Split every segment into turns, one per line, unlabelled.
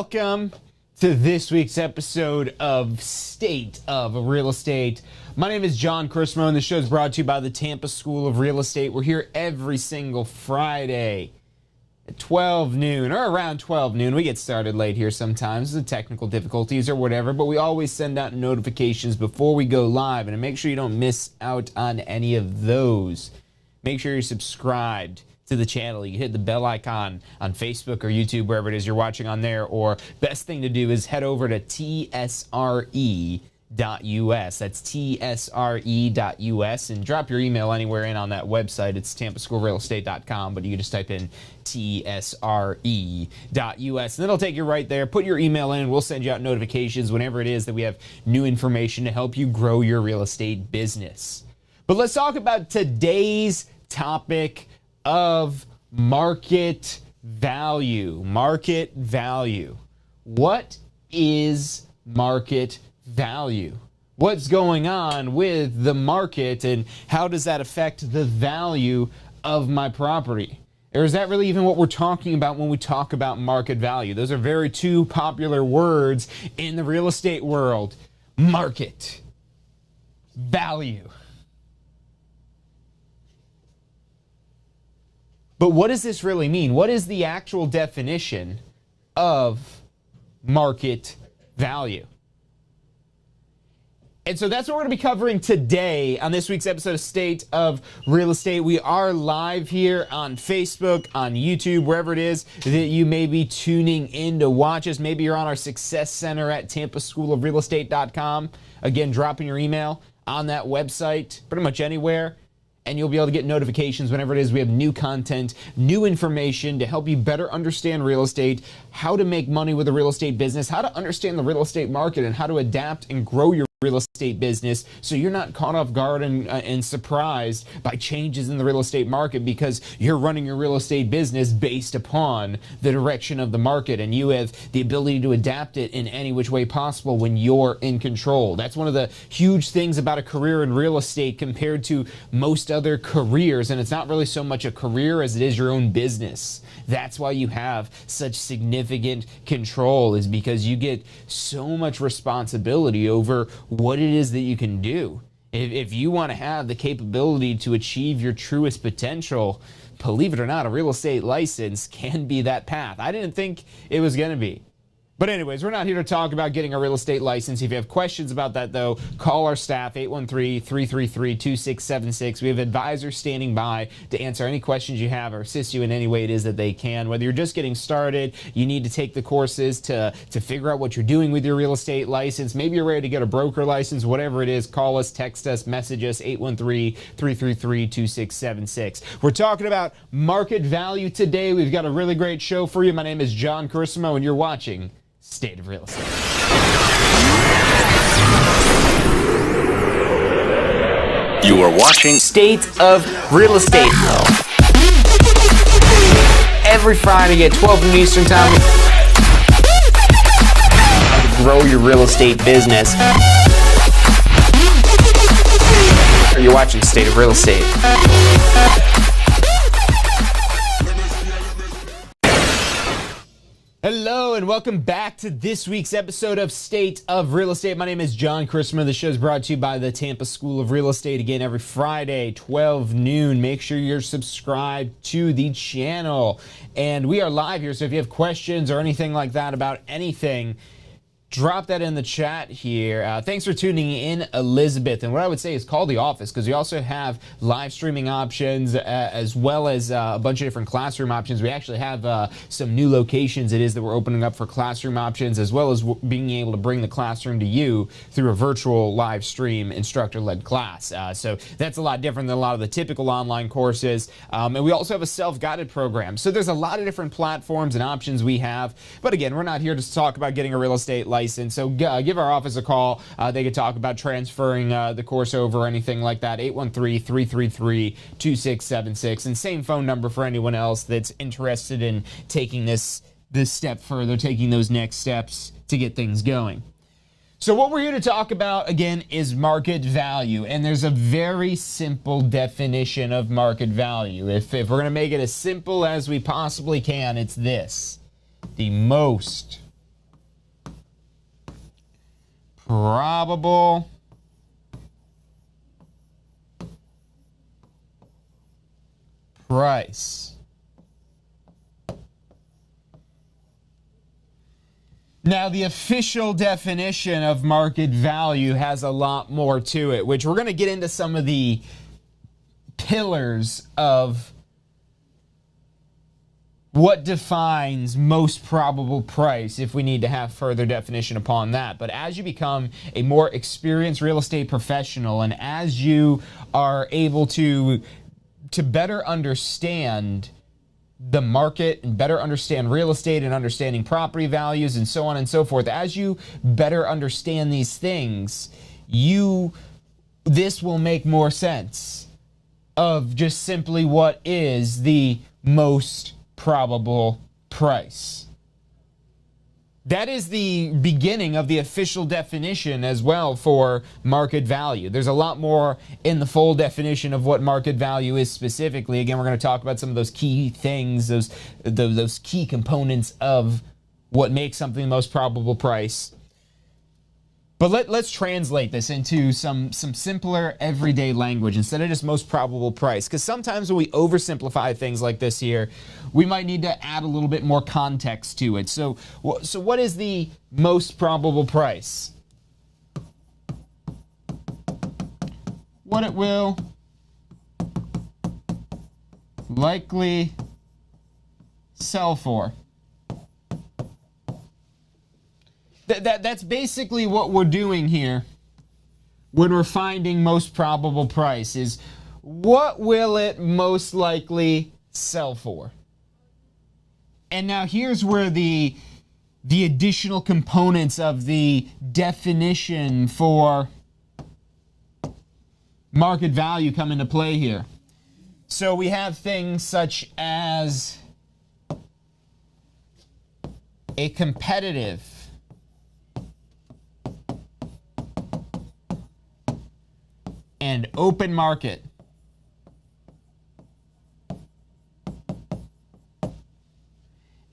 welcome to this week's episode of State of Real Estate. My name is John Chrismo, and the show is brought to you by the Tampa School of Real Estate. We're here every single Friday at 12 noon, or around 12 noon. We get started late here sometimes, the technical difficulties or whatever, but we always send out notifications before we go live, and to make sure you don't miss out on any of those, make sure you're subscribed to the channel. You can hit the bell icon on Facebook or YouTube, wherever it is you're watching on there, or best thing to do is head over to tsre.us. That's tsre.us, and drop your email anywhere in on that website. It's tampaschoolrealestate.com, but you can just type in tsre.us, and it'll take you right there. Put your email in. We'll send you out notifications whenever it is that we have new information to help you grow your real estate business. But let's talk about today's topic of market value. Market value. What is market value? What's going on with the market, and how does that affect the value of my property? Or is that really even what we're talking about when we talk about market value? Those are very two popular words in the real estate world. Market value. But what does this really mean? What is the actual definition of market value? And so that's what we're going to be covering today on this week's episode of State of Real Estate. We are live here on Facebook, on YouTube, wherever it is that you may be tuning in to watch us. Maybe you're on our Success Center at tampaschoolofrealestate.com. Again, dropping your email on that website, pretty much anywhere, and you'll be able to get notifications whenever it is we have new content, new information to help you better understand real estate, how to make money with a real estate business, how to understand the real estate market, and how to adapt and grow your real estate business so you're not caught off guard and surprised by changes in the real estate market, because you're running your real estate business based upon the direction of the market, and you have the ability to adapt it in any which way possible when you're in control. That's one of the huge things about a career in real estate compared to most other careers, and it's not really so much a career as it is your own business. That's why you have such significant control, is because you get so much responsibility over what it is that you can do. If you want to have the capability to achieve your truest potential, believe it or not, a real estate license can be that path. I didn't think it was going to be. But anyways, we're not here to talk about getting a real estate license. If you have questions about that, though, call our staff, 813-333-2676. We have advisors standing by to answer any questions you have or assist you in any way it is that they can. Whether you're just getting started, you need to take the courses to figure out what you're doing with your real estate license. Maybe you're ready to get a broker license, whatever it is, call us, text us, message us, 813-333-2676. We're talking about market value today. We've got a really great show for you. My name is John Chrismo, and you're watching State of Real Estate.
You are watching
State of Real Estate. Every Friday at 12 noon Eastern Time. Grow your real estate business. You're watching State of Real Estate. Hello and welcome back to this week's episode of State of Real Estate. My name is John Chrismo. The show is brought to you by the Tampa School of Real Estate. Again, every Friday, 12 noon. Make sure you're subscribed to the channel. And we are live here, so if you have questions or anything like that about anything, drop that in the chat here. Thanks for tuning in, Elizabeth. And what I would say is call the office, because we also have live streaming options as well as a bunch of different classroom options. We actually have some new locations it is that we're opening up for classroom options, as well as being able to bring the classroom to you through a virtual live stream instructor-led class. So that's a lot different than a lot of the typical online courses. And we also have a self-guided program. So there's a lot of different platforms and options we have. But again, we're not here to talk about getting a real estate license. So give our office a call. They could talk about transferring the course over or anything like that. 813-333-2676. And same phone number for anyone else that's interested in taking this step further, taking those next steps to get things going. So what we're here to talk about, again, is market value. And there's a very simple definition of market value. If we're going to make it as simple as we possibly can, it's this: the most probable price. Now, the official definition of market value has a lot more to it, which we're going to get into some of the pillars of what defines most probable price if we need to have further definition upon that. But as you become a more experienced real estate professional, and as you are able to better understand the market and better understand real estate and understanding property values and so on and so forth, as you better understand these things, this will make more sense of just simply what is the most probable price. That is the beginning of the official definition as well for market value. There's a lot more in the full definition of what market value is specifically. Again, we're going to talk about some of those key things, those key components of what makes something the most probable price. But let's translate this into some simpler everyday language instead of just most probable price. Because sometimes when we oversimplify things like this here, we might need to add a little bit more context to it. So what is the most probable price? What it will likely sell for. That's basically what we're doing here when we're finding most probable price, is what will it most likely sell for? And now here's where the additional components of the definition for market value come into play here. So we have things such as a competitive and open market.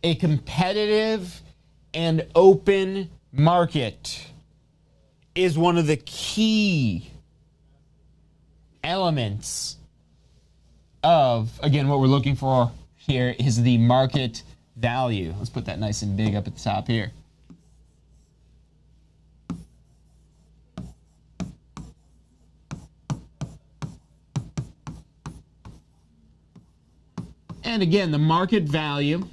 A competitive and open market is one of the key elements of, again, what we're looking for here is the market value. Let's put that nice and big up at the top here. And again, the market value,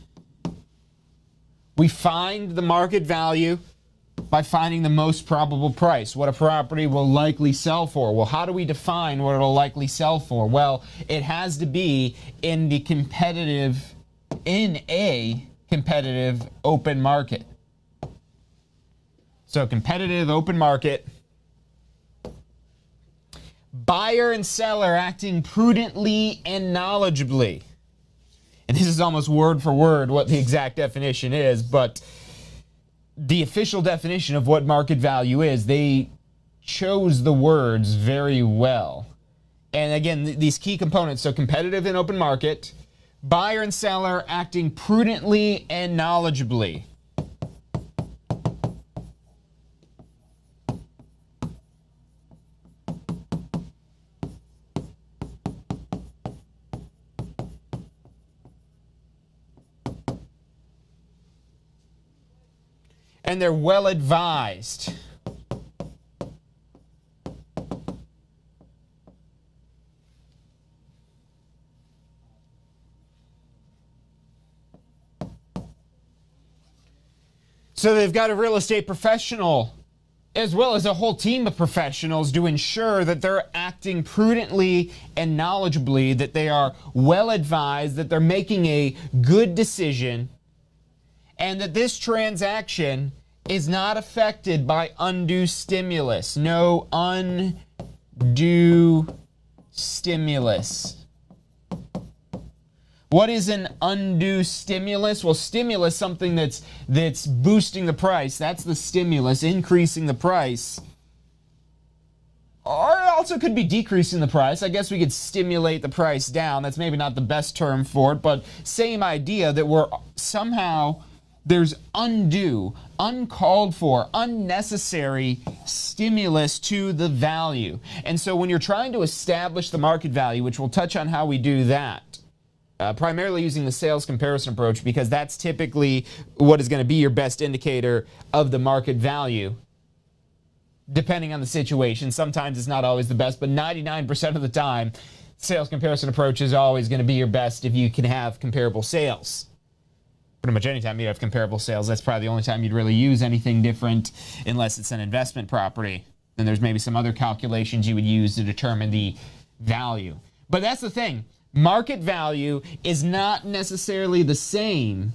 we find the market value by finding the most probable price, what a property will likely sell for. Well, how do we define what it'll likely sell for? Well, it has to be in a competitive open market. So competitive open market, buyer and seller acting prudently and knowledgeably. And this is almost word for word what the exact definition is, but the official definition of what market value is, they chose the words very well. And again, these key components, so competitive and open market, buyer and seller acting prudently and knowledgeably. And they're well advised. So they've got a real estate professional as well as a whole team of professionals to ensure that they're acting prudently and knowledgeably, that they are well advised, that they're making a good decision, and that this transaction is not affected by undue stimulus. No undue stimulus. What is an undue stimulus? Well, stimulus, something that's boosting the price. That's the stimulus, increasing the price. Or it also could be decreasing the price. I guess we could stimulate the price down. That's maybe not the best term for it, but same idea, that we're somehow there's undue, uncalled for, unnecessary stimulus to the value. And so when you're trying to establish the market value, which we'll touch on how we do that, primarily using the sales comparison approach, because that's typically what is going to be your best indicator of the market value, depending on the situation. Sometimes it's not always the best, but 99% of the time, sales comparison approach is always going to be your best if you can have comparable sales. Pretty much anytime you have comparable sales, that's probably the only time you'd really use anything different, unless it's an investment property. Then there's maybe some other calculations you would use to determine the value. But that's the thing. Market value is not necessarily the same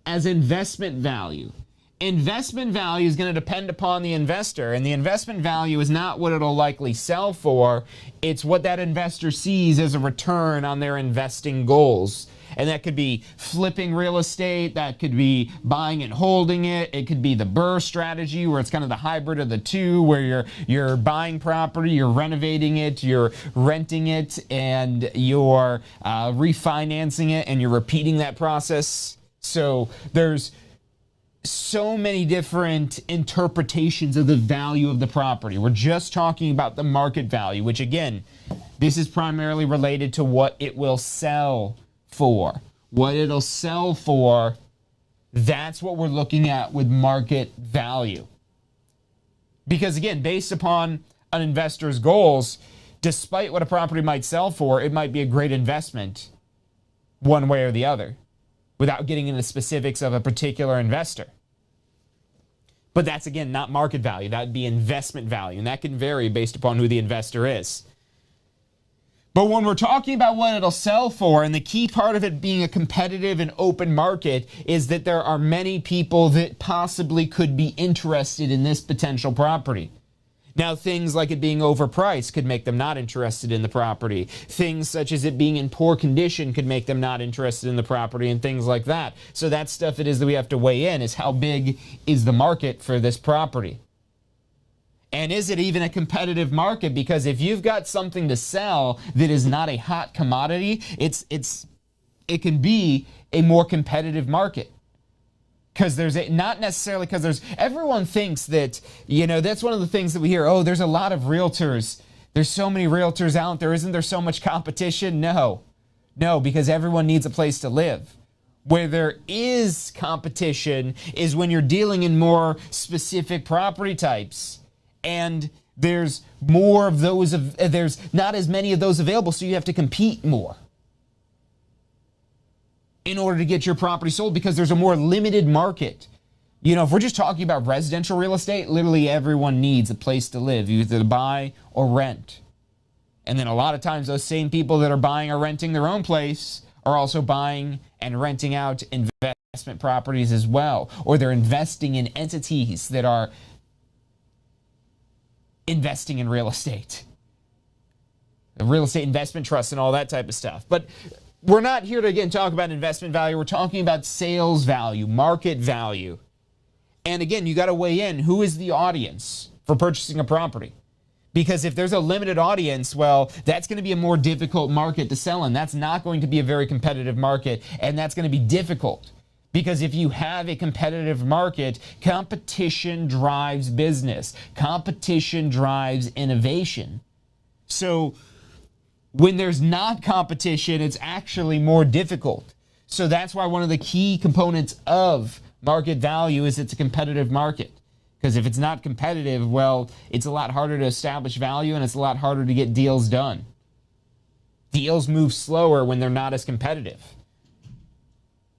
as investment value. Investment value is going to depend upon the investor, and the investment value is not what it'll likely sell for. It's what that investor sees as a return on their investing goals. And that could be flipping real estate, that could be buying and holding it, it could be the BRRRR strategy, where it's kind of the hybrid of the two, where you're buying property, you're renovating it, you're renting it, and you're refinancing it, and you're repeating that process. So there's so many different interpretations of the value of the property. We're just talking about the market value, which again, this is primarily related to what it will sell for. What it'll sell for, that's what we're looking at with market value. Because again, based upon an investor's goals, despite what a property might sell for, it might be a great investment one way or the other, without getting into specifics of a particular investor. But that's, again, not market value. That would be investment value, and that can vary based upon who the investor is. But when we're talking about what it'll sell for, and the key part of it being a competitive and open market, is that there are many people that possibly could be interested in this potential property. Now, things like it being overpriced could make them not interested in the property. Things such as it being in poor condition could make them not interested in the property, and things like that. So that's stuff it is that we have to weigh in, is how big is the market for this property? And is it even a competitive market? Because if you've got something to sell that is not a hot commodity, it can be a more competitive market. Because not necessarily because everyone thinks that, that's one of the things that we hear, oh, there's a lot of realtors. There's so many realtors out there. Isn't there so much competition? No, because everyone needs a place to live. Where there is competition is when you're dealing in more specific property types. And there's more of those, there's not as many of those available, so you have to compete more in order to get your property sold, because there's a more limited market. If we're just talking about residential real estate, literally everyone needs a place to live, either to buy or rent. And then a lot of times those same people that are buying or renting their own place are also buying and renting out investment properties as well. Or they're investing in entities that are investing in real estate. The real estate investment trusts and all that type of stuff. But we're not here to, again, talk about investment value. We're talking about sales value, market value. And again, you got to weigh in, who is the audience for purchasing a property? Because if there's a limited audience, well, that's going to be a more difficult market to sell in. That's not going to be a very competitive market, and that's going to be difficult. Because if you have a competitive market, competition drives business. Competition drives innovation. So when there's not competition, it's actually more difficult. So that's why one of the key components of market value is it's a competitive market. Because if it's not competitive, well, it's a lot harder to establish value, and it's a lot harder to get deals done. Deals move slower when they're not as competitive.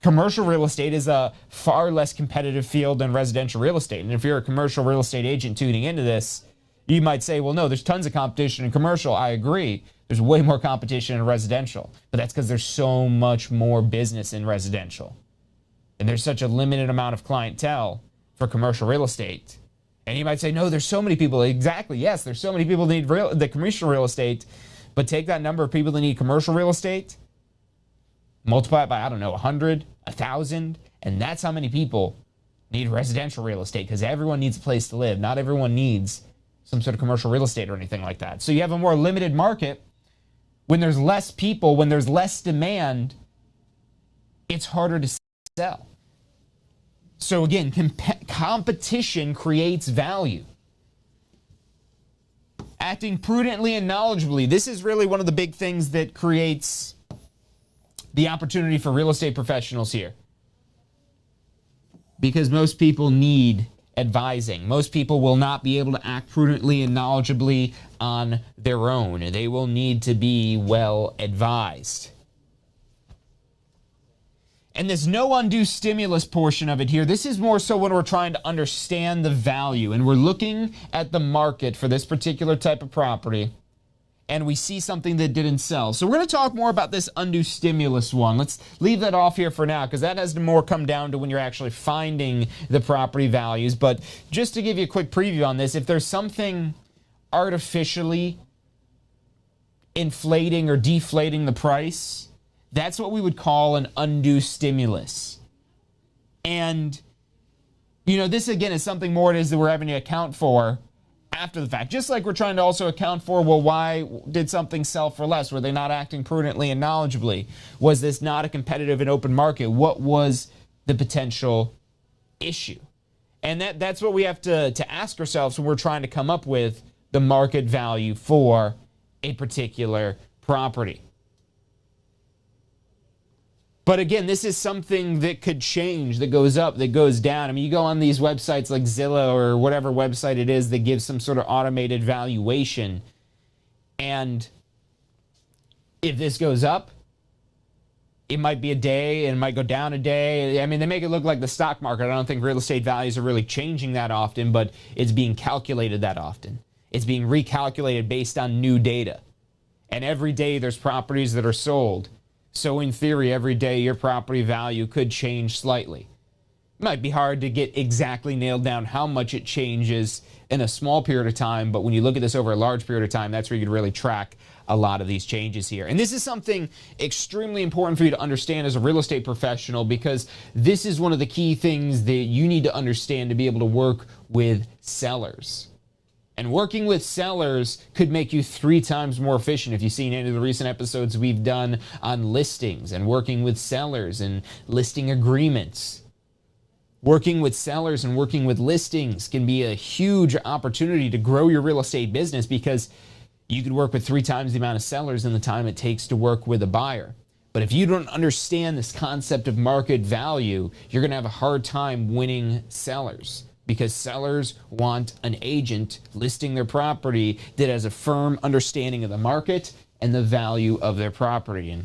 Commercial real estate is a far less competitive field than residential real estate. And if you're a commercial real estate agent tuning into this, you might say, well, no, there's tons of competition in commercial. I agree. There's way more competition in residential. But that's because there's so much more business in residential. And there's such a limited amount of clientele for commercial real estate. And you might say, no, there's so many people. Exactly, yes, there's so many people that need the commercial real estate. But take that number of people that need commercial real estate, multiply it by, 100, 1,000, and that's how many people need residential real estate, because everyone needs a place to live. Not everyone needs some sort of commercial real estate or anything like that. So you have a more limited market. When there's less people, when there's less demand, it's harder to sell. So again, competition creates value. Acting prudently and knowledgeably. This is really one of the big things that creates the opportunity for real estate professionals here. Because most people need advising. Most people will not be able to act prudently and knowledgeably on their own. They will need to be well advised. And there's no undue stimulus portion of it here. This is more so when we're trying to understand the value and we're looking at the market for this particular type of property and we see something that didn't sell. So we're going to talk more about this undue stimulus one. Let's leave that off here for now because that has to more come down to when you're actually finding the property values. But just to give you a quick preview on this, if there's something artificially inflating or deflating the price, that's what we would call an undue stimulus. And, this again is something more it is that we're having to account for after the fact. Just like we're trying to also account for, well, why did something sell for less? Were they not acting prudently and knowledgeably? Was this not a competitive and open market? What was the potential issue? And that's what we have to ask ourselves when we're trying to come up with the market value for a particular property. But again, this is something that could change, that goes up, that goes down. I mean, you go on these websites like Zillow or whatever website it is that gives some sort of automated valuation. And if this goes up, it might be a day and it might go down a day. I mean, they make it look like the stock market. I don't think real estate values are really changing that often, but it's being calculated that often. It's being recalculated based on new data. And every day there's properties that are sold. So in theory, every day your property value could change slightly. It might be hard to get exactly nailed down how much it changes in a small period of time, but when you look at this over a large period of time, that's where you can really track a lot of these changes here. And this is something extremely important for you to understand as a real estate professional, because this is one of the key things that you need to understand to be able to work with sellers. And working with sellers could make you 3 times more efficient. If you've seen any of the recent episodes we've done on listings and working with sellers and listing agreements. Working with sellers and working with listings can be a huge opportunity to grow your real estate business because you could work with 3 times the amount of sellers in the time it takes to work with a buyer. But if you don't understand this concept of market value, you're going to have a hard time winning sellers. Because sellers want an agent listing their property that has a firm understanding of the market and the value of their property. And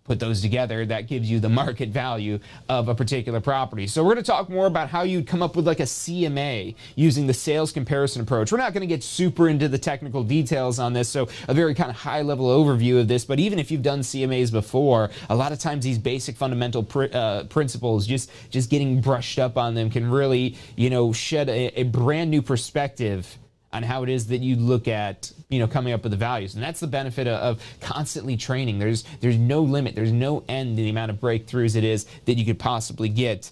put those together, that gives you the market value of a particular property. So we're going to talk more about how you'd come up with like a CMA using the sales comparison approach. We're not going to get super into the technical details on this, so a very kind of high level overview of this. But even if you've done CMAs before, a lot of times these basic fundamental principles, just getting brushed up on them can really, shed a brand new perspective on how it is that you look at, coming up with the values. And that's the benefit of constantly training. There's no limit, there's no end to the amount of breakthroughs it is that you could possibly get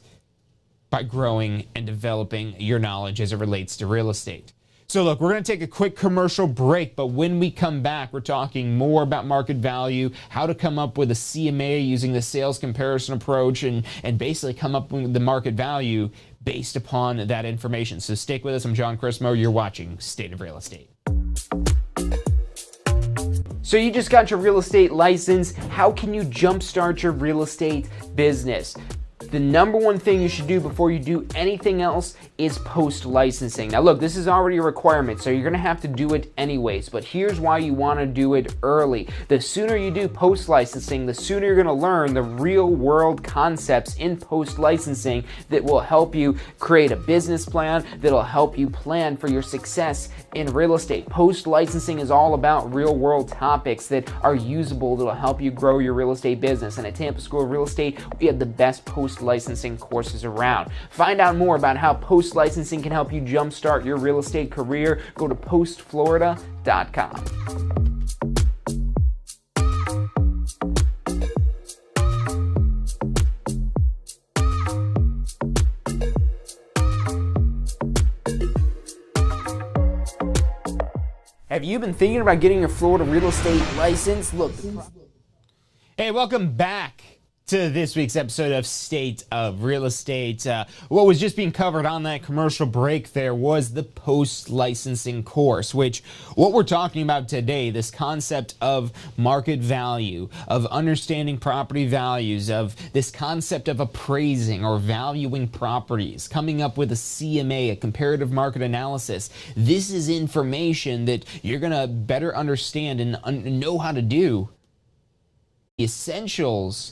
by growing and developing your knowledge as it relates to real estate. So look, we're going to take a quick commercial break, but when we come back, we're talking more about market value, how to come up with a CMA using the sales comparison approach, and basically come up with the market value based upon that information. So stick with us. I'm John Chrismo. You're watching State of Real Estate. So you just got your real estate license. How can you jumpstart your real estate business? The number one thing you should do before you do anything else is post-licensing. Now look, this is already a requirement, so you're gonna have to do it anyways, but here's why you wanna do it early. The sooner you do post-licensing, the sooner you're gonna learn the real world concepts in post-licensing that will help you create a business plan, that'll help you plan for your success in real estate. Post-licensing is all about real world topics that are usable, that'll help you grow your real estate business. And at Tampa School of Real Estate, we have the best post-licensing courses around. Find out more about how post-licensing can help you jumpstart your real estate career. Go to postflorida.com. Have you been thinking about getting your Florida real estate license? Look. Hey, welcome back To this week's episode of State of Real Estate. What was just being covered on that commercial break there was the post-licensing course, which what we're talking about today, this concept of market value, of understanding property values, of this concept of appraising or valuing properties, coming up with a CMA, a comparative market analysis. This is information that you're going to better understand and know how to do. The essentials.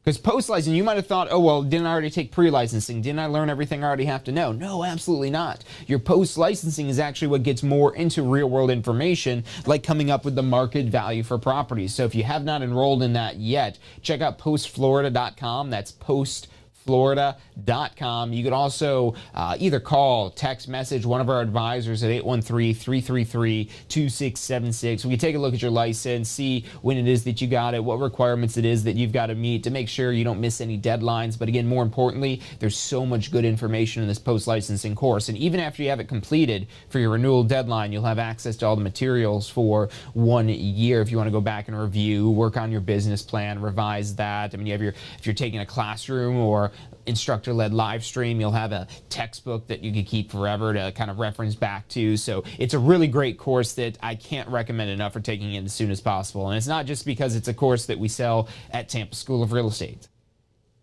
Because post-licensing, you might have thought, oh, well, didn't I already take pre-licensing? Didn't I learn everything I already have to know? No, absolutely not. Your post-licensing is actually what gets more into real-world information, like coming up with the market value for properties. So if you have not enrolled in that yet, check out postflorida.com. That's postflorida.com. You could also either call, text message one of our advisors at 813-333-2676. We can take a look at your license, see when it is that you got it, what requirements it is that you've got to meet to make sure you don't miss any deadlines. But again, more importantly, there's so much good information in this post-licensing course. And even after you have it completed for your renewal deadline, you'll have access to all the materials for 1 year if you want to go back and review, work on your business plan, revise that. I mean, if you're taking a classroom or instructor-led live stream, you'll have a textbook that you can keep forever to kind of reference back to. So it's a really great course that I can't recommend enough for taking it as soon as possible. And it's not just because it's a course that we sell at Tampa School of Real Estate.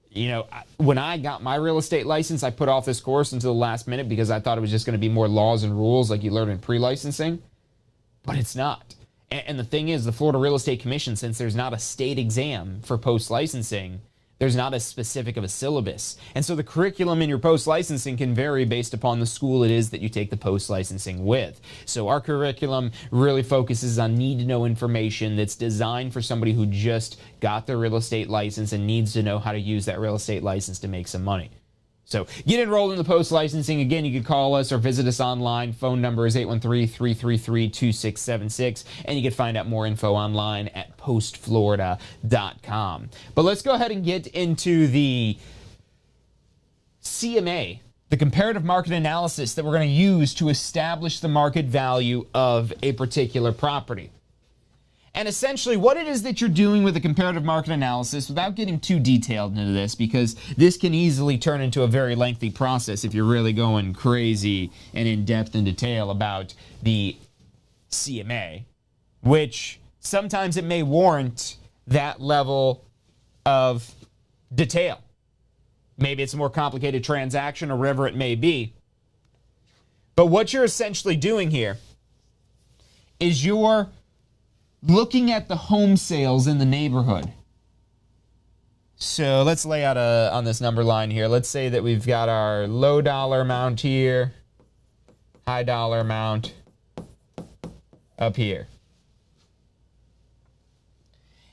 You know, when I got my real estate license, I put off this course until the last minute because I thought it was just going to be more laws and rules like you learn in pre-licensing. But it's not. And the thing is, the Florida Real Estate Commission, since there's not a state exam for post-licensing, there's not as specific of a syllabus. And so the curriculum in your post-licensing can vary based upon the school it is that you take the post-licensing with. So our curriculum really focuses on need-to-know information that's designed for somebody who just got their real estate license and needs to know how to use that real estate license to make some money. So get enrolled in the post-licensing. Again, you can call us or visit us online. Phone number is 813-333-2676. And you can find out more info online at postflorida.com. But let's go ahead and get into the CMA, the comparative market analysis that we're going to use to establish the market value of a particular property. And essentially what it is that you're doing with a comparative market analysis, without getting too detailed into this, because this can easily turn into a very lengthy process if you're really going crazy and in depth and detail about the CMA, which sometimes it may warrant that level of detail. Maybe it's a more complicated transaction or whatever it may be. But what you're essentially doing here is you're looking at the home sales in the neighborhood. So let's lay out on this number line here. Let's say that we've got our low dollar amount here, high dollar amount up here.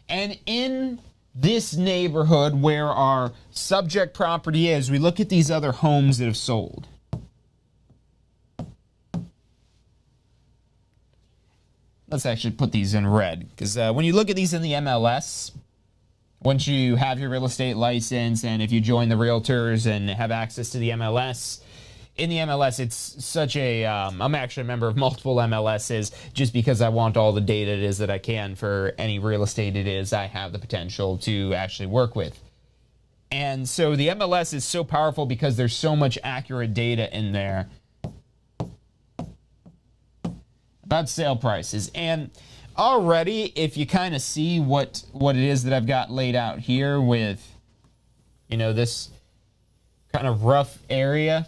And in this neighborhood where our subject property is, we look at these other homes that have sold. Let's actually put these in red, because when you look at these in the MLS, once you have your real estate license and if you join the realtors and have access to the MLS, in the MLS it's such a, I'm actually a member of multiple MLSs just because I want all the data it is that I can for any real estate it is I have the potential to actually work with. And so the MLS is so powerful because there's so much accurate data in there about sale prices. And already, if you kind of see what it is that I've got laid out here with, you know, this kind of rough area,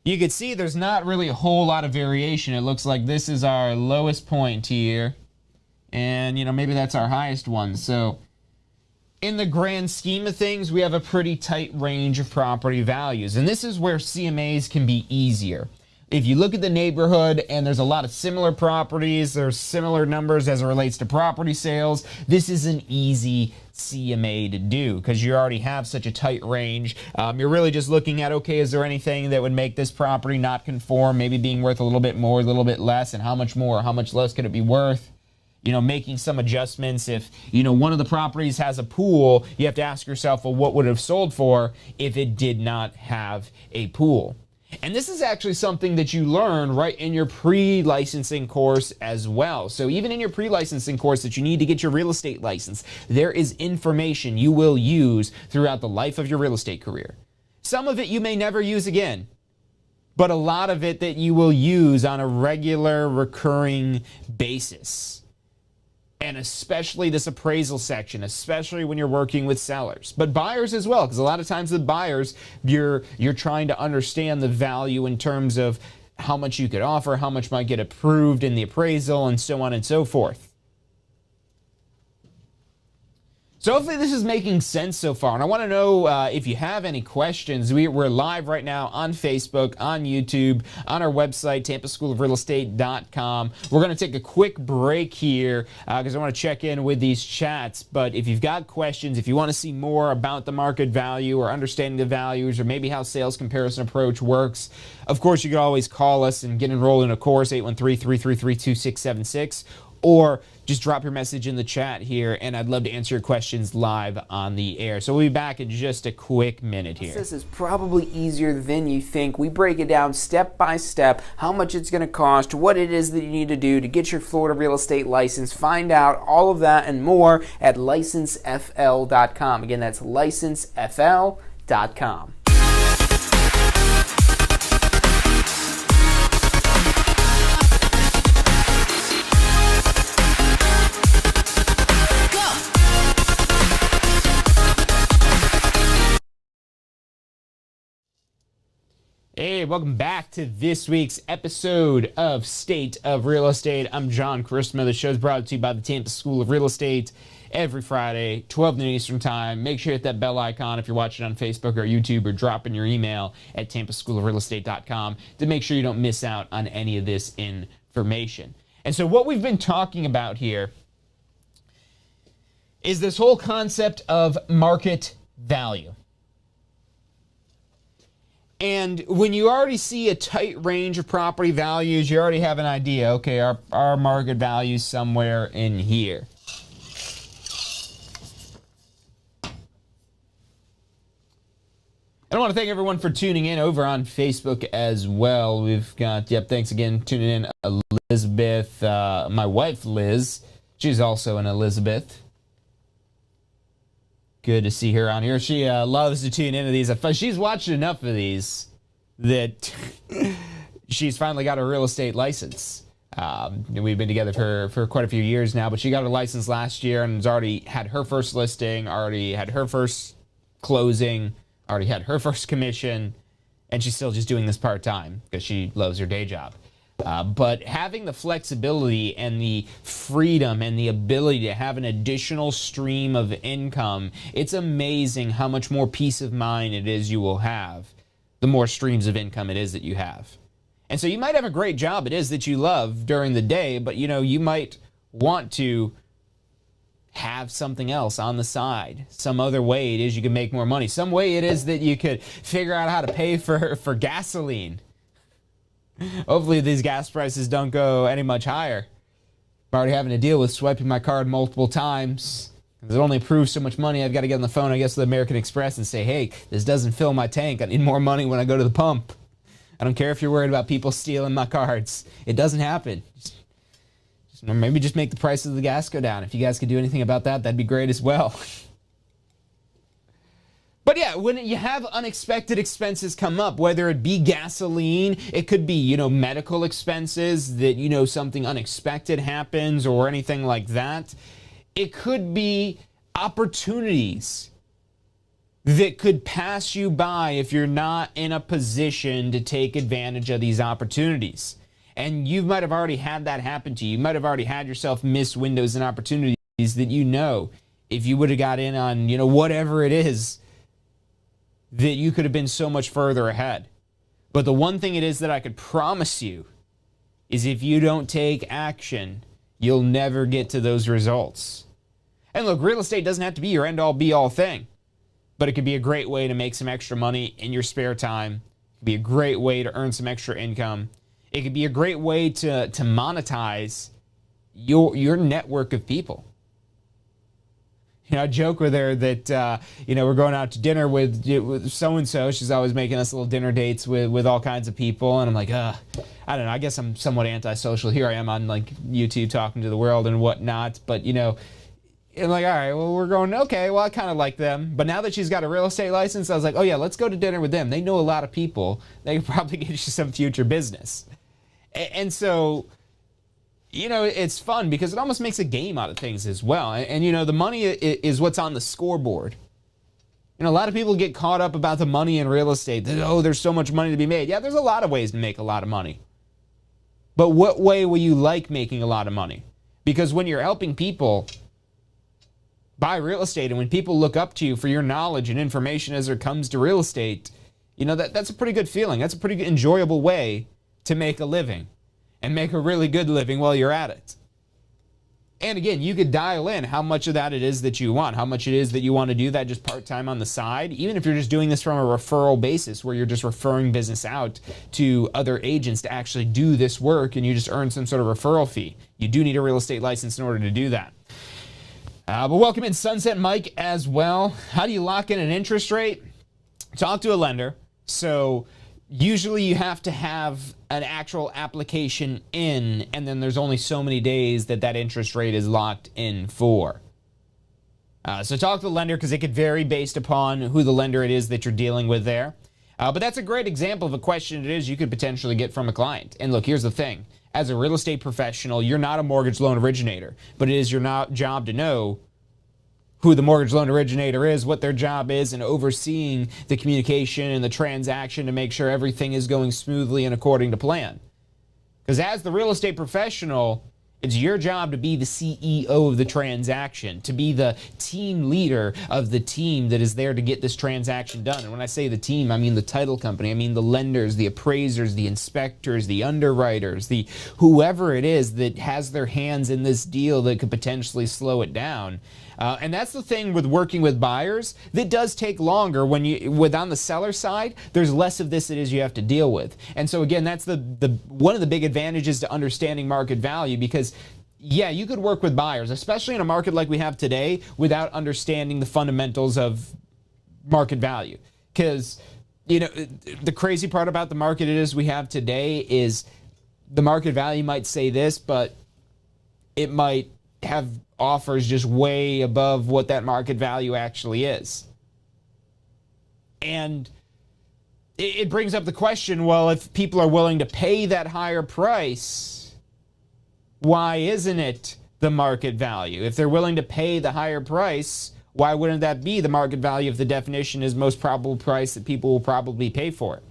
you can see there's not really a whole lot of variation. It looks like this is our lowest point here, and, you know, maybe that's our highest one. So in the grand scheme of things, we have a pretty tight range of property values, and this is where CMAs can be easier. If you look at the neighborhood and there's a lot of similar properties, there's similar numbers as it relates to property sales, this is an easy CMA to do because you already have such a tight range. You're really just looking at, okay, is there anything that would make this property not conform, maybe being worth a little bit more, a little bit less, and how much more, how much less could it be worth? You know, making some adjustments. If, you know, one of the properties has a pool, you have to ask yourself, well, what would it have sold for if it did not have a pool? And this is actually something that you learn right in your pre-licensing course as well. So even in your pre-licensing course that you need to get your real estate license, there is information you will use throughout the life of your real estate career. Some of it you may never use again, but a lot of it that you will use on a regular, recurring basis. And especially this appraisal section, especially when you're working with sellers, but buyers as well, because a lot of times with buyers, you're trying to understand the value in terms of how much you could offer, how much might get approved in the appraisal, and so on and so forth. So hopefully this is making sense so far, and I want to know if you have any questions. We're live right now on Facebook, on YouTube, on our website, tampaschoolofrealestate.com. We're going to take a quick break here because I want to check in with these chats, but if you've got questions, if you want to see more about the market value or understanding the values or maybe how sales comparison approach works, of course you can always call us and get enrolled in a course, 813-333-2676, or just drop your message in the chat here, and I'd love to answer your questions live on the air. So we'll be back in just a quick minute here.
This is probably easier than you think. We break it down step by step, how much it's going to cost, what it is that you need to do to get your Florida real estate license. Find out all of that and more at licensefl.com. Again, that's licensefl.com.
Hey, welcome back to this week's episode of State of Real Estate. I'm John Christma. The show's brought to you by the Tampa School of Real Estate every Friday, 12 noon Eastern Time. Make sure you hit that bell icon if you're watching on Facebook or YouTube, or drop in your email at tampaschoolofrealestate.com to make sure you don't miss out on any of this information. And so what we've been talking about here is this whole concept of market value. And when you already see a tight range of property values, you already have an idea, okay, our market value is somewhere in here. I want to thank everyone for tuning in over on Facebook as well. We've got, thanks again tuning in, Elizabeth, my wife Liz. She's also an Elizabeth. Good to see her on here. She loves to tune into these. She's watched enough of these that she's finally got a real estate license. We've been together for quite a few years now, but she got her license last year and has already had her first listing, already had her first closing, already had her first commission, and she's still just doing this part-time because she loves her day job. But having the flexibility and the freedom and the ability to have an additional stream of income, it's amazing how much more peace of mind it is you will have the more streams of income it is that you have. And so you might have a great job it is that you love during the day, but you might want to have something else on the side, some other way it is you can make more money, some way it is that you could figure out how to pay for gasoline. Hopefully these gas prices don't go any much higher. I'm already having to deal with swiping my card multiple times. It only approves so much money. I've got to get on the phone, I guess, with American Express and say, hey, this doesn't fill my tank. I need more money when I go to the pump. I don't care if you're worried about people stealing my cards. It doesn't happen. Maybe just make the price of the gas go down. If you guys could do anything about that, that'd be great as well. But yeah, when you have unexpected expenses come up, whether it be gasoline, it could be, medical expenses that, something unexpected happens or anything like that. It could be opportunities that could pass you by if you're not in a position to take advantage of these opportunities. And you might have already had that happen to you. You might have already had yourself miss windows and opportunities that if you would have got in on, whatever it is, that you could have been so much further ahead. But the one thing it is that I could promise you is if you don't take action, you'll never get to those results. And look, real estate doesn't have to be your end-all be-all thing, but it could be a great way to make some extra money in your spare time. It could be a great way to earn some extra income. It could be a great way to monetize your network of people. I joke with her that, we're going out to dinner with so-and-so. She's always making us little dinner dates with all kinds of people. And I'm like, I don't know. I guess I'm somewhat antisocial. Here I am on, like, YouTube talking to the world and whatnot. But, I'm like, all right, well, we're going, okay, well, I kind of like them. But now that she's got a real estate license, I was like, oh, yeah, let's go to dinner with them. They know a lot of people. They could probably get you some future business. And so... it's fun because it almost makes a game out of things as well. And the money is what's on the scoreboard. A lot of people get caught up about the money in real estate. Oh, there's so much money to be made. Yeah, there's a lot of ways to make a lot of money. But what way will you like making a lot of money? Because when you're helping people buy real estate and when people look up to you for your knowledge and information as it comes to real estate, that's a pretty good feeling. That's a pretty good, enjoyable way to make a living. And make a really good living while you're at it. And again, you could dial in how much of that it is that you want, how much it is that you want to do that just part-time on the side, even if you're just doing this from a referral basis where you're just referring business out to other agents to actually do this work and you just earn some sort of referral fee. You do need a real estate license in order to do that. But welcome in Sunset Mike as well. How do you lock in an interest rate? Talk to a lender. So usually you have to have an actual application in, and then there's only so many days that interest rate is locked in for. So talk to the lender because it could vary based upon who the lender it is that you're dealing with there. But that's a great example of a question it is you could potentially get from a client. And look, here's the thing. As a real estate professional, you're not a mortgage loan originator, but it is your job to know who the mortgage loan originator is, what their job is, and overseeing the communication and the transaction to make sure everything is going smoothly and according to plan. Because as the real estate professional, it's your job to be the CEO of the transaction, to be the team leader of the team that is there to get this transaction done. And when I say the team, I mean the title company, I mean the lenders, the appraisers, the inspectors, the underwriters, the whoever it is that has their hands in this deal that could potentially slow it down. And that's the thing with working with buyers that does take longer when on the seller side, there's less of this it is you have to deal with. And so again, that's one of the big advantages to understanding market value because yeah, you could work with buyers, especially in a market like we have today, without understanding the fundamentals of market value. Because, the crazy part about the market it is we have today is the market value might say this, but it might have offers just way above what that market value actually is. And it brings up the question, well, if people are willing to pay that higher price, why isn't it the market value? If they're willing to pay the higher price, why wouldn't that be the market value if the definition is most probable price that people will probably pay for it?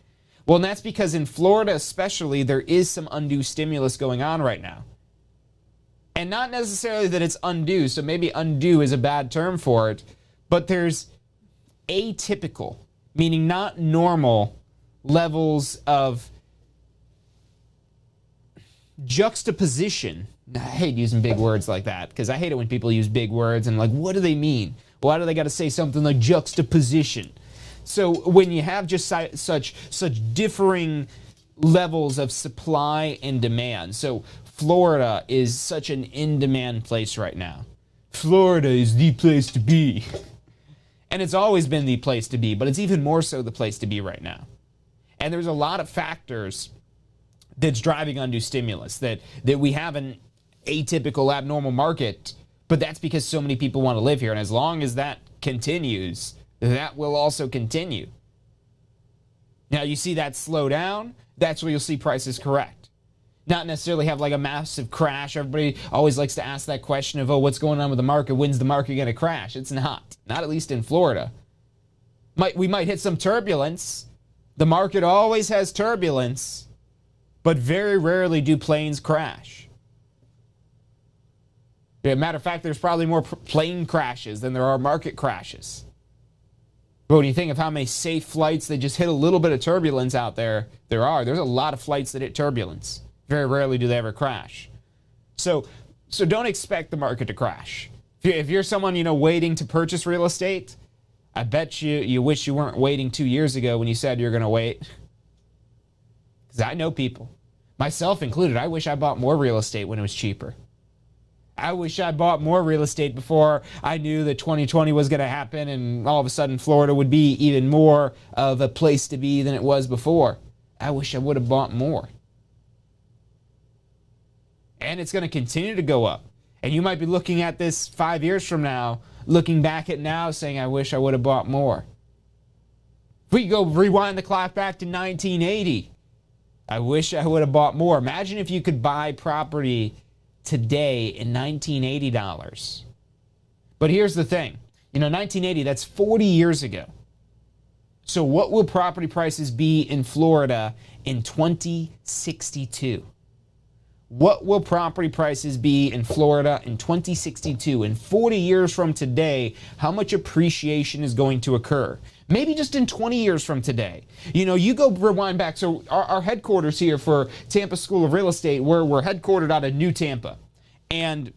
Well, and that's because in Florida especially, there is some undue stimulus going on right now. And not necessarily that it's undue, so maybe undue is a bad term for it, but there's atypical, meaning not normal, levels of juxtaposition. I hate using big words like that, because I hate it when people use big words and like, what do they mean? Why do they got to say something like juxtaposition? So when you have just such differing levels of supply and demand, so Florida is such an in-demand place right now. Florida is the place to be. And it's always been the place to be, but it's even more so the place to be right now. And there's a lot of factors that's driving undue stimulus, that we have an atypical, abnormal market, but that's because so many people want to live here. And as long as that continues, that will also continue. Now, you see that slow down, that's where you'll see prices correct. Not necessarily have like a massive crash. Everybody always likes to ask that question of, oh, what's going on with the market? When's the market going to crash? It's not at least in Florida. We might hit some turbulence. The market always has turbulence, but very rarely do planes crash. As a matter of fact, there's probably more plane crashes than there are market crashes. But when you think of how many safe flights that just hit a little bit of turbulence out there, there's a lot of flights that hit turbulence. Very rarely do they ever crash. So don't expect the market to crash. If you're someone, waiting to purchase real estate, I bet you wish you weren't waiting 2 years ago when you said you're going to wait. Because I know people, myself included, I wish I bought more real estate when it was cheaper. I wish I bought more real estate before I knew that 2020 was going to happen and all of a sudden Florida would be even more of a place to be than it was before. I wish I would have bought more. And it's going to continue to go up. And you might be looking at this 5 years from now, looking back at now saying, I wish I would have bought more. If we go rewind the clock back to 1980, I wish I would have bought more. Imagine if you could buy property today in $1980. But here's the thing. 1980, that's 40 years ago. So what will property prices be in Florida in 2062? What will property prices be in Florida in 2062? In 40 years from today, how much appreciation is going to occur? Maybe just in 20 years from today. You go rewind back. So our headquarters here for Tampa School of Real Estate, we're headquartered out of New Tampa. And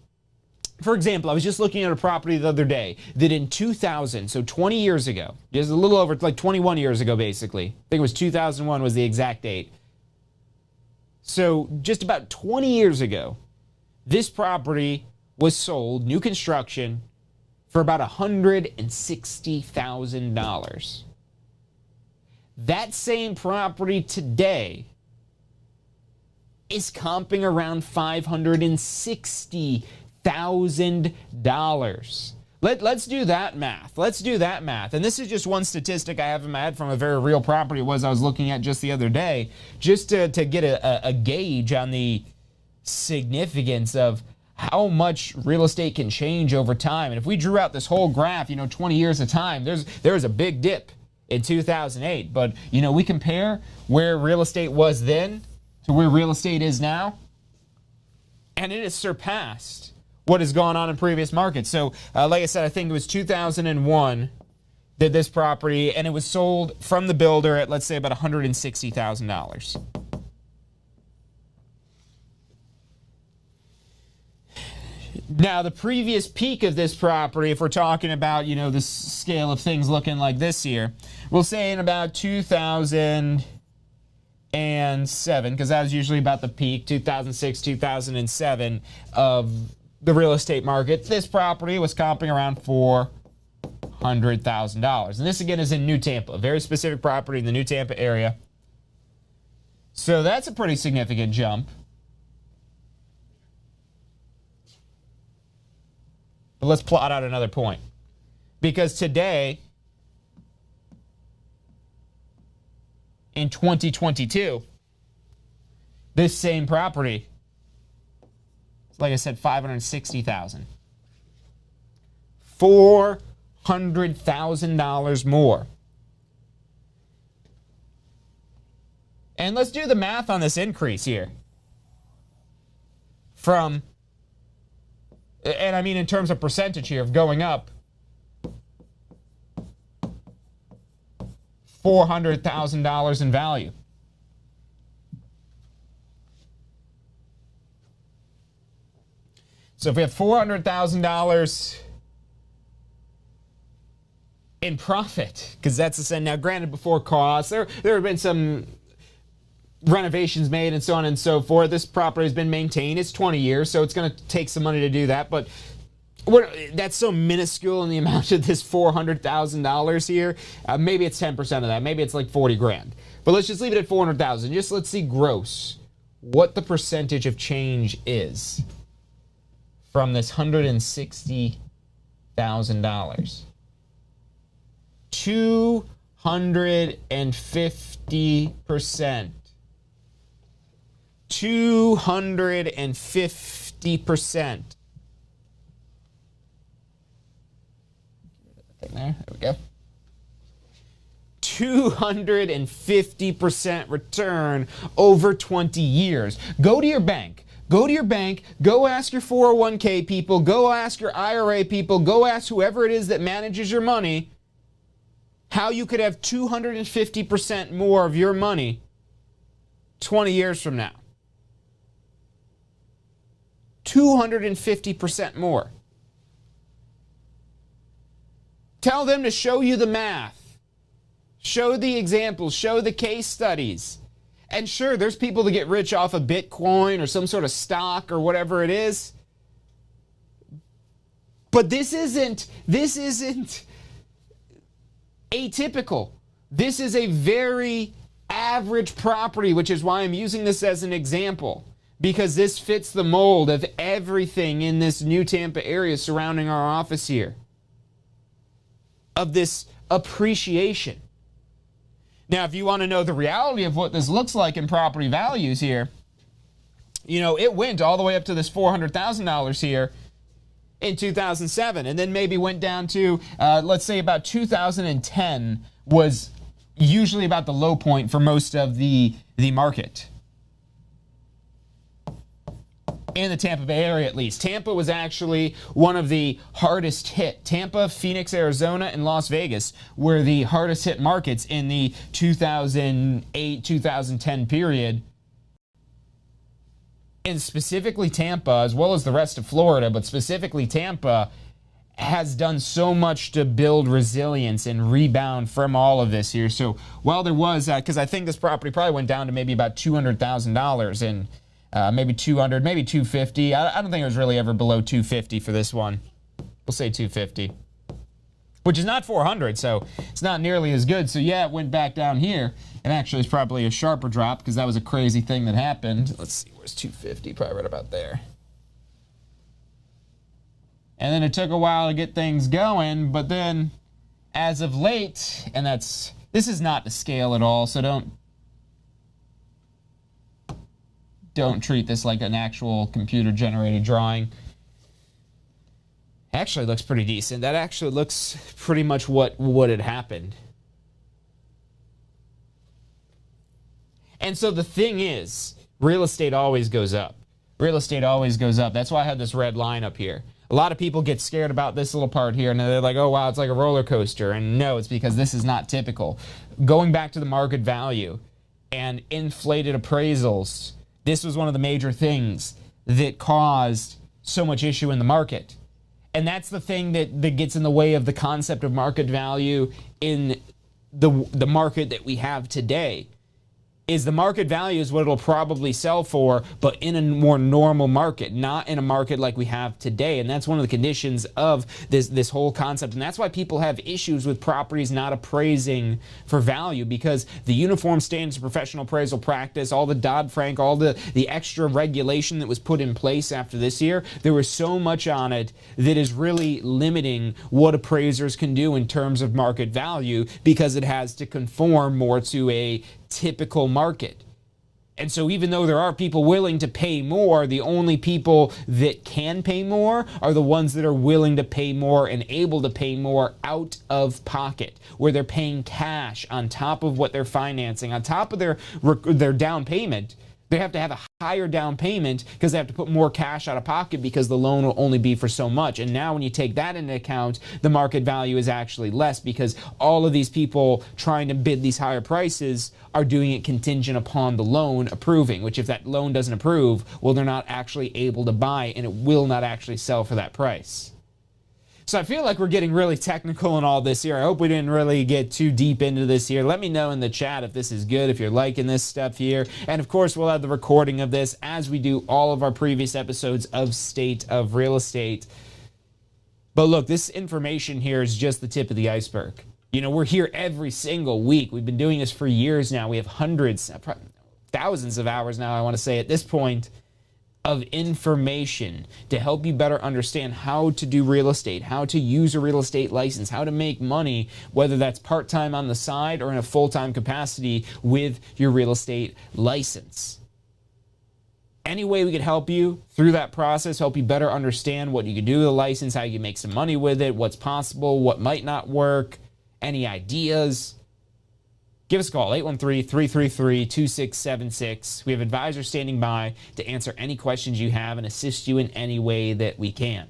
for example, I was just looking at a property the other day that in 2000, so 20 years ago, just a little over, like 21 years ago basically, I think it was 2001 was the exact date. So just about 20 years ago, this property was sold, new construction, for about $160,000. That same property today is comping around $560,000. Let's do that math. Let's do that math. And this is just one statistic I have in my head from a very real property I was looking at just the other day, just to get a gauge on the significance of how much real estate can change over time. And if we drew out this whole graph, 20 years of time, there was a big dip in 2008. But, we compare where real estate was then to where real estate is now, and it has surpassed what has gone on in previous markets. So, like I said, I think it was 2001 that this property, and it was sold from the builder at, let's say, about $160,000. Now, the previous peak of this property, if we're talking about, the scale of things looking like this here, we'll say in about 2007, because that was usually about the peak, 2006, 2007 of the real estate market, this property was comping around $400,000. And this, again, is in New Tampa, a very specific property in the New Tampa area. So that's a pretty significant jump. But let's plot out another point. Because today, in 2022, this same property, like I said, $560,000. $400,000 more. And let's do the math on this increase here. And I mean in terms of percentage here of going up, $400,000 in value. So if we have $400,000 in profit, because that's the same. Now, granted, before costs, there have been some renovations made and so on and so forth. This property has been maintained. It's 20 years, so it's going to take some money to do that. But that's so minuscule in the amount of this $400,000 here. Maybe it's 10% of that. Maybe it's like 40 grand. But let's just leave it at 400,000. Just let's see gross what the percentage of change is from this $160,000. 250%. 250%. There we go. 250% return over 20 years. Go to your bank. Go to your bank, go ask your 401k people, go ask your IRA people, go ask whoever it is that manages your money how you could have 250% more of your money 20 years from now. 250% more. Tell them to show you the math. Show the examples, show the case studies. And sure, there's people that get rich off of Bitcoin or some sort of stock or whatever it is. But this isn't atypical. This is a very average property, which is why I'm using this as an example, because this fits the mold of everything in this new Tampa area surrounding our office here, of this appreciation. Now, if you want to know the reality of what this looks like in property values here, you know, it went all the way up to this $400,000 here in 2007, and then maybe went down to, let's say about 2010 was usually about the low point for most of the market. In the Tampa Bay area, at least. Tampa was actually one of the hardest hit. Tampa, Phoenix, Arizona, and Las Vegas were the hardest hit markets in the 2008-2010 period. And specifically Tampa, as well as the rest of Florida, but specifically Tampa, has done so much to build resilience and rebound from all of this here. So while there was, because I think this property probably went down to maybe about $200,000 and maybe 200, maybe 250. I don't think it was really ever below 250 for this one. We'll say 250, which is not 400, so it's not nearly as good. So yeah, it went back down here, and actually it's probably a sharper drop because that was a crazy thing that happened. Let's see, where's 250? Probably right about there. And then it took a while to get things going, but then as of late, and this is not to scale at all, so don't treat this like an actual computer-generated drawing. Actually looks pretty decent. That actually looks pretty much what had happened. And so the thing is, real estate always goes up. Real estate always goes up. That's why I had this red line up here. A lot of people get scared about this little part here, and they're like, oh, wow, it's like a roller coaster. And no, it's because this is not typical. Going back to the market value and inflated appraisals, this was one of the major things that caused so much issue in the market. And that's the thing that gets in the way of the concept of market value in the market that we have today. Is the market value is what it'll probably sell for, but in a more normal market, not in a market like we have today. And that's one of the conditions of this whole concept. And that's why people have issues with properties not appraising for value, because the Uniform Standards of Professional Appraisal Practice, all the Dodd-Frank, all the extra regulation that was put in place after this year, there was so much on it that is really limiting what appraisers can do in terms of market value, because it has to conform more to a typical market. And so even though there are people willing to pay more, the only people that can pay more are the ones that are willing to pay more and able to pay more out of pocket, where they're paying cash on top of what they're financing, on top of their down payment. They have to have a higher down payment because they have to put more cash out of pocket because the loan will only be for so much. And now when you take that into account, the market value is actually less, because all of these people trying to bid these higher prices are doing it contingent upon the loan approving, which if that loan doesn't approve, well, they're not actually able to buy, and it will not actually sell for that price. So I feel like we're getting really technical in all this here. I hope we didn't really get too deep into this here. Let me know in the chat if this is good, if you're liking this stuff here. And of course, we'll have the recording of this as we do all of our previous episodes of State of Real Estate. But look, this information here is just the tip of the iceberg. You know, we're here every single week. We've been doing this for years now. We have hundreds, thousands of hours now, I want to say at this point, of information to help you better understand how to do real estate, how to use a real estate license, how to make money, whether that's part-time on the side or in a full-time capacity with your real estate license. Any way we could help you through that process, help you better understand what you can do with a license, how you can make some money with it, what's possible, what might not work, any ideas, give us a call, 813-333-2676. We have advisors standing by to answer any questions you have and assist you in any way that we can.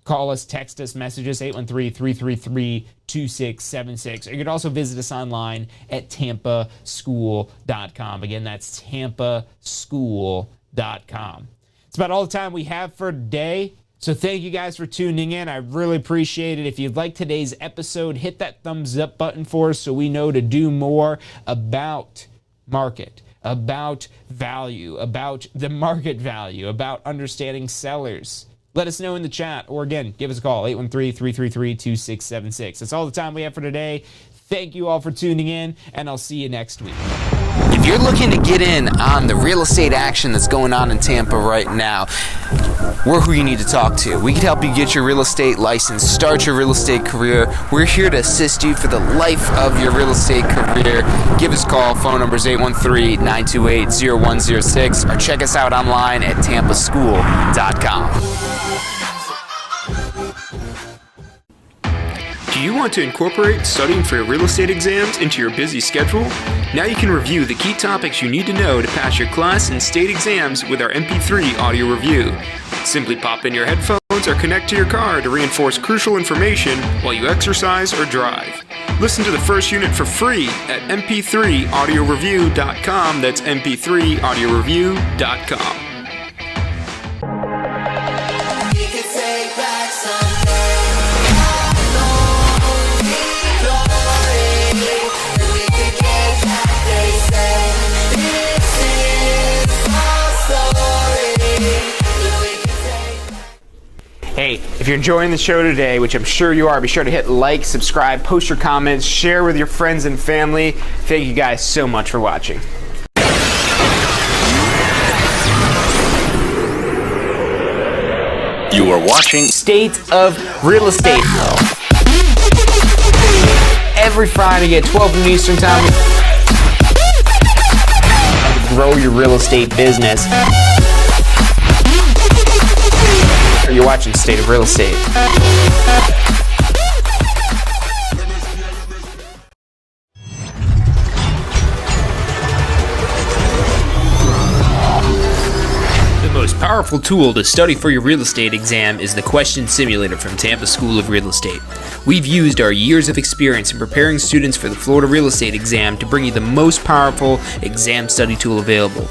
Call us, text us, message us, 813-333-2676. Or you can also visit us online at tampaschool.com. Again, that's tampaschool.com. It's about all the time we have for today. So thank you guys for tuning in. I really appreciate it. If you like today's episode, hit that thumbs up button for us so we know to do more about market, about value, about the market value, about understanding sellers, let us know in the chat, or again, give us a call, 813-333-2676. That's all the time we have for today. Thank you all for tuning in, and I'll see you next week.
If you're looking to get in on the real estate action that's going on in Tampa right now, we're who you need to talk to. We can help you get your real estate license, start your real estate career. We're here to assist you for the life of your real estate career. Give us a call. Phone number is 813-928-0106, or check us out online at tampaschool.com.
Do you want to incorporate studying for your real estate exams into your busy schedule? Now you can review the key topics you need to know to pass your class and state exams with our MP3 audio review. Simply pop in your headphones or connect to your car to reinforce crucial information while you exercise or drive. Listen to the first unit for free at mp3audioreview.com. That's mp3audioreview.com.
Hey, if you're enjoying the show today, which I'm sure you are, be sure to hit like, subscribe, post your comments, share with your friends and family. Thank you guys so much for watching.
You are watching
State of Real Estate. Every Friday at 12 noon Eastern Time. Grow your real estate business. You're watching State of Real Estate.
The most powerful tool to study for your real estate exam is the Question Simulator from Tampa School of Real Estate. We've used our years of experience in preparing students for the Florida real estate exam to bring you the most powerful exam study tool available.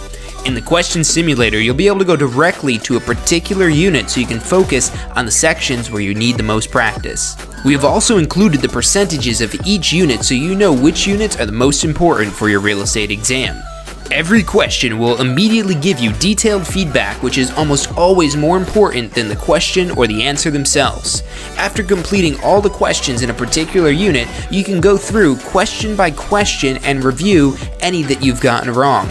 In the Question Simulator, you'll be able to go directly to a particular unit so you can focus on the sections where you need the most practice. We have also included the percentages of each unit so you know which units are the most important for your real estate exam. Every question will immediately give you detailed feedback, which is almost always more important than the question or the answer themselves. After completing all the questions in a particular unit, you can go through question by question and review any that you've gotten wrong.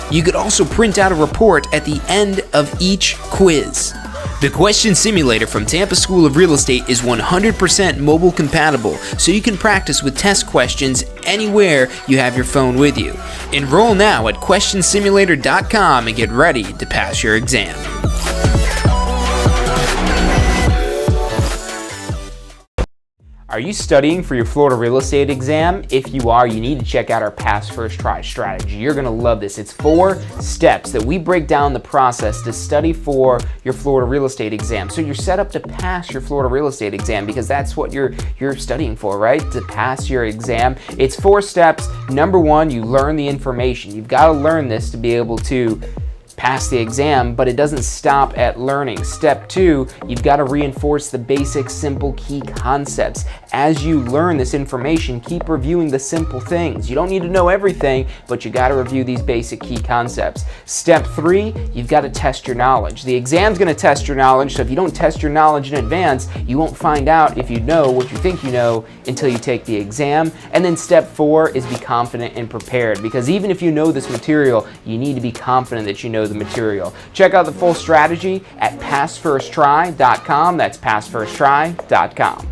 You could also print out a report at the end of each quiz. The Question Simulator from Tampa School of Real Estate is 100% mobile compatible, so you can practice with test questions anywhere you have your phone with you. Enroll now at questionsimulator.com and get ready to pass your exam.
Are you studying for your Florida real estate exam? If you are, you need to check out our Pass First Try strategy. You're going to love this. It's 4 steps that we break down the process to study for your Florida real estate exam. So you're set up to pass your Florida real estate exam because that's what you're studying for, right? To pass your exam. It's 4 steps. Number 1, you learn the information. You've got to learn this to be able to pass the exam, but it doesn't stop at learning. Step 2, you've got to reinforce the basic, simple, key concepts. As you learn this information, keep reviewing the simple things. You don't need to know everything, but you got to review these basic key concepts. Step 3, you've got to test your knowledge. The exam's going to test your knowledge, so if you don't test your knowledge in advance, you won't find out if you know what you think you know until you take the exam. And then step 4 is be confident and prepared, because even if you know this material, you need to be confident that you know the material. Check out the full strategy at passfirsttry.com. That's passfirsttry.com.